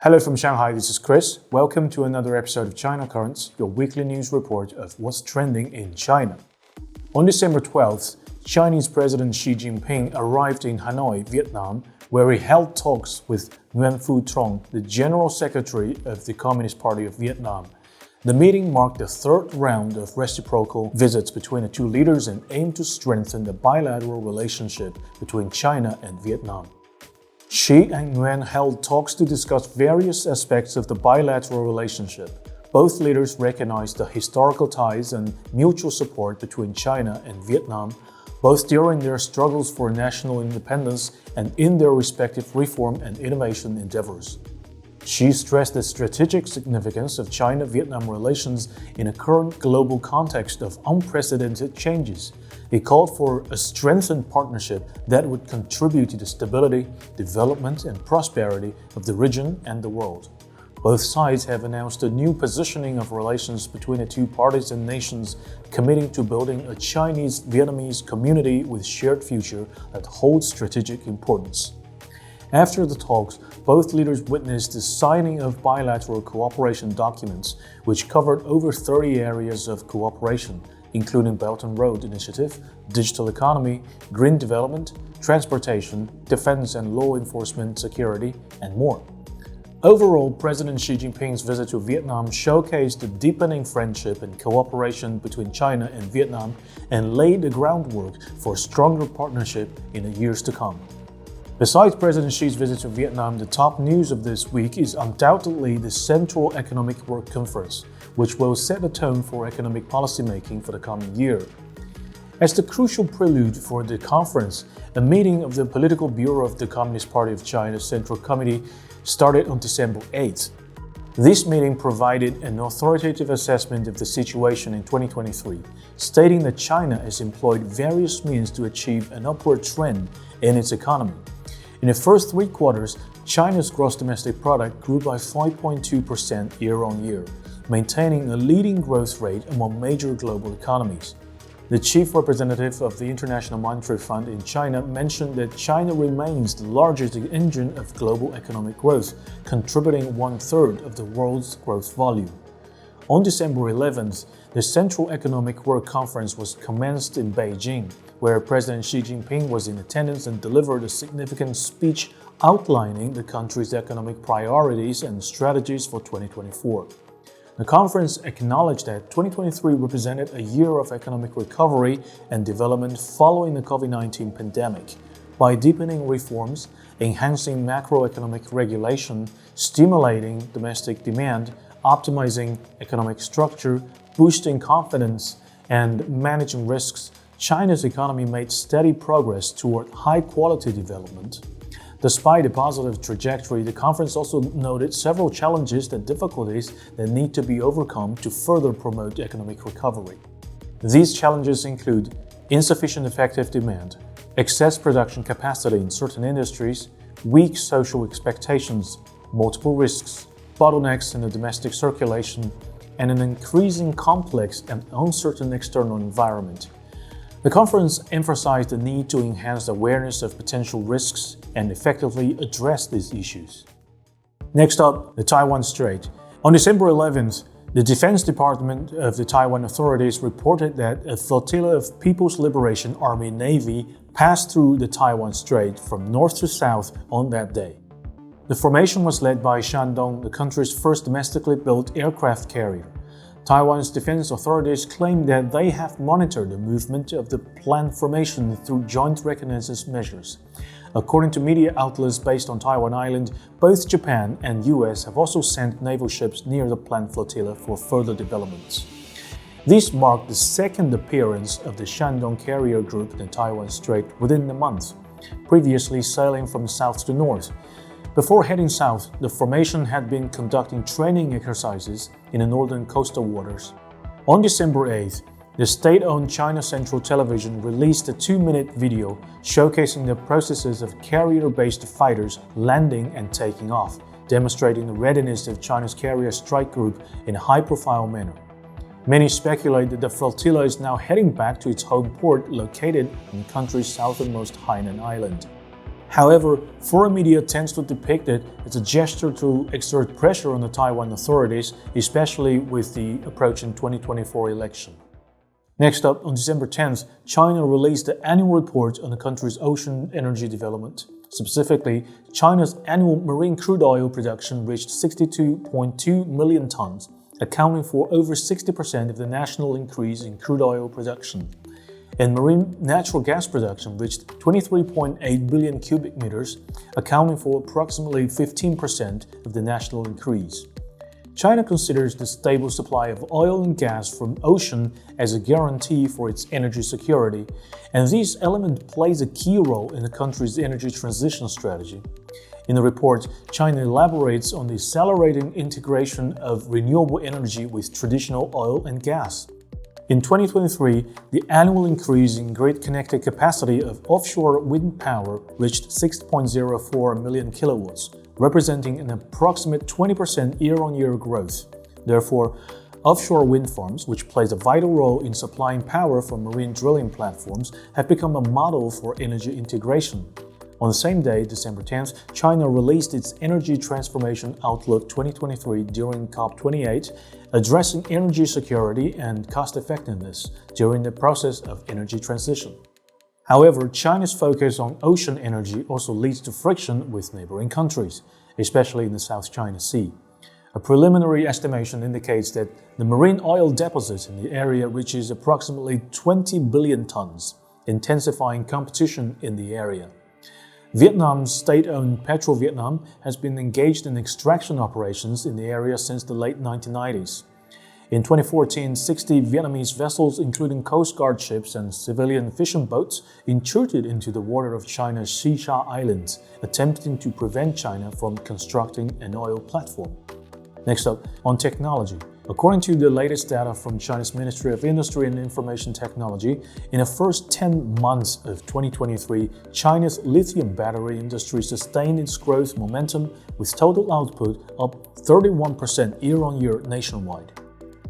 Hello from Shanghai, this is Chris. Welcome to another episode of China Currents, your weekly news report of what's trending in China. On December 12th, Chinese President Xi Jinping arrived in Hanoi, Vietnam, where he held talks with Nguyen Phu Trong, the General Secretary of the Communist Party of Vietnam. The meeting marked the third round of reciprocal visits between the two leaders and aimed to strengthen the bilateral relationship between China and Vietnam. Xi and Nguyen held talks to discuss various aspects of the bilateral relationship. Both leaders recognized the historical ties and mutual support between China and Vietnam, both during their struggles for national independence and in their respective reform and innovation endeavors. Xi stressed the strategic significance of China-Vietnam relations in a current global context of unprecedented changes. He called for a strengthened partnership that would contribute to the stability, development, and prosperity of the region and the world. Both sides have announced a new positioning of relations between the two parties and nations, committing to building a Chinese-Vietnamese community with shared future that holds strategic importance. After the talks, both leaders witnessed the signing of bilateral cooperation documents, which covered over 30 areas of cooperation, including Belt and Road Initiative, digital economy, green development, transportation, defense and law enforcement, security, and more. Overall, President Xi Jinping's visit to Vietnam showcased the deepening friendship and cooperation between China and Vietnam and laid the groundwork for a stronger partnership in the years to come. Besides President Xi's visit to Vietnam, the top news of this week is undoubtedly the Central Economic Work Conference, which will set the tone for economic policymaking for the coming year. As the crucial prelude for the conference, a meeting of the Political Bureau of the Communist Party of China's Central Committee started on December 8th. This meeting provided an authoritative assessment of the situation in 2023, stating that China has employed various means to achieve an upward trend in its economy. In the first 3 quarters, China's gross domestic product grew by 5.2% year-on-year, maintaining a leading growth rate among major global economies. The chief representative of the International Monetary Fund in China mentioned that China remains the largest engine of global economic growth, contributing 1/3 of the world's growth volume. On December 11th, the Central Economic Work Conference was commenced in Beijing, where President Xi Jinping was in attendance and delivered a significant speech outlining the country's economic priorities and strategies for 2024. The conference acknowledged that 2023 represented a year of economic recovery and development following the COVID-19 pandemic. By deepening reforms, enhancing macroeconomic regulation, stimulating domestic demand, optimizing economic structure, boosting confidence, and managing risks, China's economy made steady progress toward high-quality development. Despite a positive trajectory, the conference also noted several challenges and difficulties that need to be overcome to further promote economic recovery. These challenges include insufficient effective demand, excess production capacity in certain industries, weak social expectations, multiple risks, bottlenecks in the domestic circulation, and an increasing complex and uncertain external environment. The conference emphasized the need to enhance awareness of potential risks and effectively address these issues. Next up, the Taiwan Strait. On December 11th, the Defense Department of the Taiwan authorities reported that a flotilla of People's Liberation Army Navy passed through the Taiwan Strait from north to south on that day. The formation was led by Shandong, the country's first domestically built aircraft carrier. Taiwan's defense authorities claim that they have monitored the movement of the planned formation through joint reconnaissance measures. According to media outlets based on Taiwan Island, both Japan and US have also sent naval ships near the planned flotilla for further developments. This marked the second appearance of the Shandong carrier group in the Taiwan Strait within the month, previously sailing from south to north. Before heading south, the formation had been conducting training exercises in the northern coastal waters. On December 8th, the state-owned China Central Television released a 2-minute video showcasing the processes of carrier-based fighters landing and taking off, demonstrating the readiness of China's carrier strike group in a high-profile manner. Many speculate that the flotilla is now heading back to its home port located on the country's southernmost Hainan Island. However, foreign media tends to depict it as a gesture to exert pressure on the Taiwan authorities, especially with the approaching 2024 election. Next up, on December 10th, China released the annual report on the country's ocean energy development. Specifically, China's annual marine crude oil production reached 62.2 million tons, accounting for over 60% of the national increase in crude oil production. And marine natural gas production reached 23.8 billion cubic meters, accounting for approximately 15% of the national increase. China considers the stable supply of oil and gas from ocean as a guarantee for its energy security, and this element plays a key role in the country's energy transition strategy. In the report, China elaborates on the accelerating integration of renewable energy with traditional oil and gas. In 2023, the annual increase in grid-connected capacity of offshore wind power reached 6.04 million kilowatts, representing an approximate 20% year-on-year growth. Therefore, offshore wind farms, which plays a vital role in supplying power from marine drilling platforms, have become a model for energy integration. On the same day, December 10th, China released its Energy Transformation Outlook 2023 during COP28, addressing energy security and cost-effectiveness during the process of energy transition. However, China's focus on ocean energy also leads to friction with neighboring countries, especially in the South China Sea. A preliminary estimation indicates that the marine oil deposit in the area reaches approximately 20 billion tons, intensifying competition in the area. Vietnam's state-owned PetroVietnam has been engaged in extraction operations in the area since the late 1990s. In 2014, 60 Vietnamese vessels, including Coast Guard ships and civilian fishing boats, intruded into the water of China's Xisha Islands, attempting to prevent China from constructing an oil platform. Next up, on technology. According to the latest data from China's Ministry of Industry and Information Technology, in the first 10 months of 2023, China's lithium battery industry sustained its growth momentum, with total output up 31% year-on-year nationwide.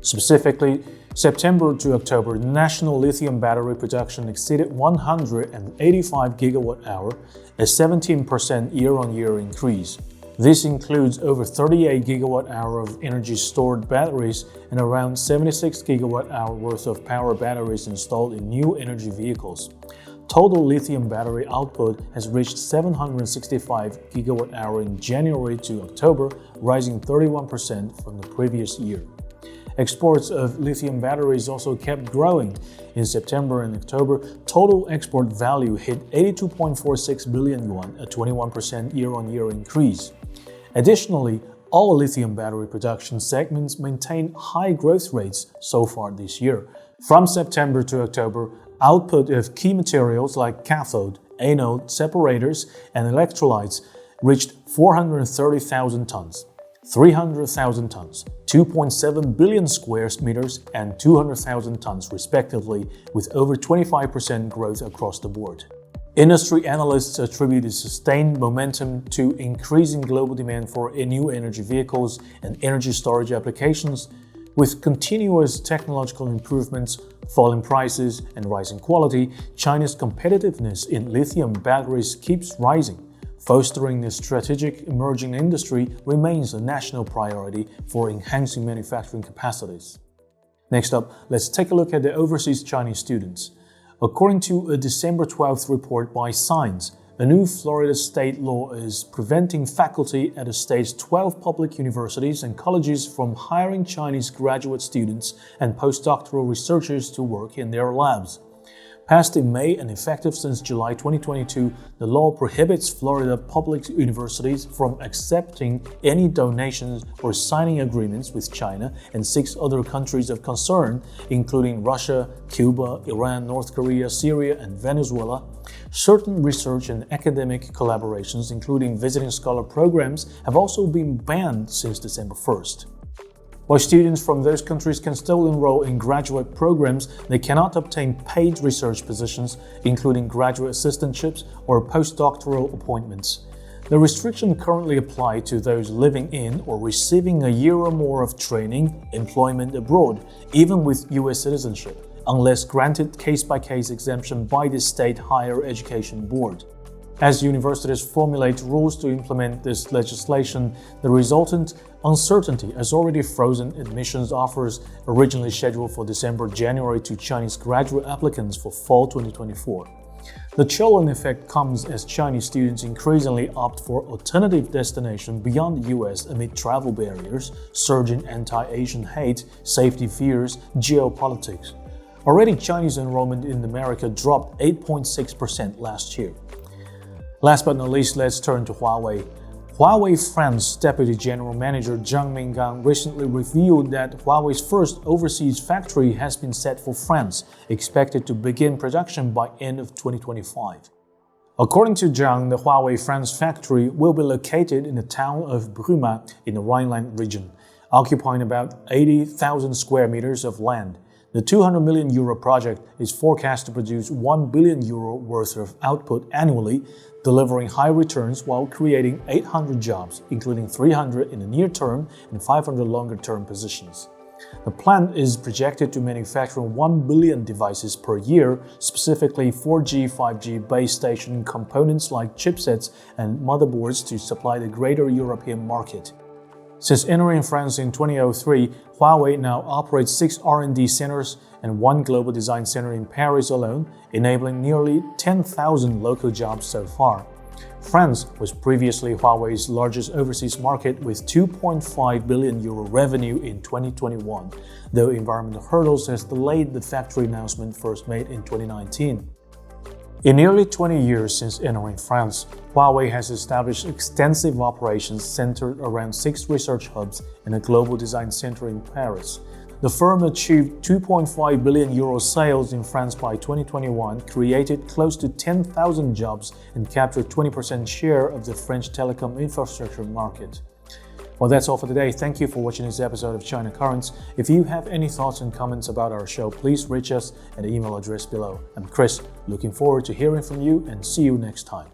Specifically, September to October, national lithium battery production exceeded 185 gigawatt-hour, a 17% year-on-year increase. This includes over 38 gigawatt-hour of energy-stored batteries and around 76 gigawatt-hour worth of power batteries installed in new energy vehicles. Total lithium battery output has reached 765 gigawatt-hour in January to October, rising 31% from the previous year. Exports of lithium batteries also kept growing. In September and October, total export value hit 82.46 billion yuan, a 21% year-on-year increase. Additionally, all lithium battery production segments maintain high growth rates so far this year. From September to October, output of key materials like cathode, anode, separators, and electrolytes reached 430,000 tons, 300,000 tons, 2.7 billion square meters, and 200,000 tons respectively, with over 25% growth across the board. Industry analysts attribute the sustained momentum to increasing global demand for new energy vehicles and energy storage applications. With continuous technological improvements, falling prices, and rising quality, China's competitiveness in lithium batteries keeps rising. Fostering this strategic emerging industry remains a national priority for enhancing manufacturing capacities. Next up, let's take a look at the overseas Chinese students. According to a December 12th report by Science, a new Florida state law is preventing faculty at the state's 12 public universities and colleges from hiring Chinese graduate students and postdoctoral researchers to work in their labs. Passed in May and effective since July 2022, the law prohibits Florida public universities from accepting any donations or signing agreements with China and 6 other countries of concern, including Russia, Cuba, Iran, North Korea, Syria, and Venezuela. Certain research and academic collaborations, including visiting scholar programs, have also been banned since December 1st. While students from those countries can still enroll in graduate programs, they cannot obtain paid research positions, including graduate assistantships or postdoctoral appointments. The restriction currently applies to those living in or receiving a year or more of training, employment abroad, even with U.S. citizenship, unless granted case-by-case exemption by the State Higher Education Board. As universities formulate rules to implement this legislation, the resultant uncertainty has already frozen admissions offers originally scheduled for December-January to Chinese graduate applicants for fall 2024. The chilling effect comes as Chinese students increasingly opt for alternative destinations beyond the US amid travel barriers, surging anti-Asian hate, safety fears, geopolitics. Already, Chinese enrollment in America dropped 8.6% last year. Last but not least, let's turn to Huawei. Huawei France Deputy General Manager Zhang Minggang recently revealed that Huawei's first overseas factory has been set for France, expected to begin production by end of 2025. According to Zhang, the Huawei France factory will be located in the town of Bruma in the Rhineland region, occupying about 80,000 square meters of land. The €200 million project is forecast to produce €1 billion worth of output annually, delivering high returns while creating 800 jobs, including 300 in the near term and 500 longer-term positions. The plant is projected to manufacture 1 billion devices per year, specifically 4G, 5G base station components like chipsets and motherboards to supply the greater European market. Since entering France in 2003, Huawei now operates 6 R&D centers and 1 global design center in Paris alone, enabling nearly 10,000 local jobs so far. France was previously Huawei's largest overseas market with €2.5 billion revenue in 2021, though environmental hurdles has delayed the factory announcement first made in 2019. In nearly 20 years since entering France, Huawei has established extensive operations centered around 6 research hubs and a global design center in Paris. The firm achieved €2.5 billion sales in France by 2021, created close to 10,000 jobs, and captured 20% share of the French telecom infrastructure market. Well, that's all for today. Thank you for watching this episode of China Currents. If you have any thoughts and comments about our show, please reach us at the email address below. I'm Chris, looking forward to hearing from you and see you next time.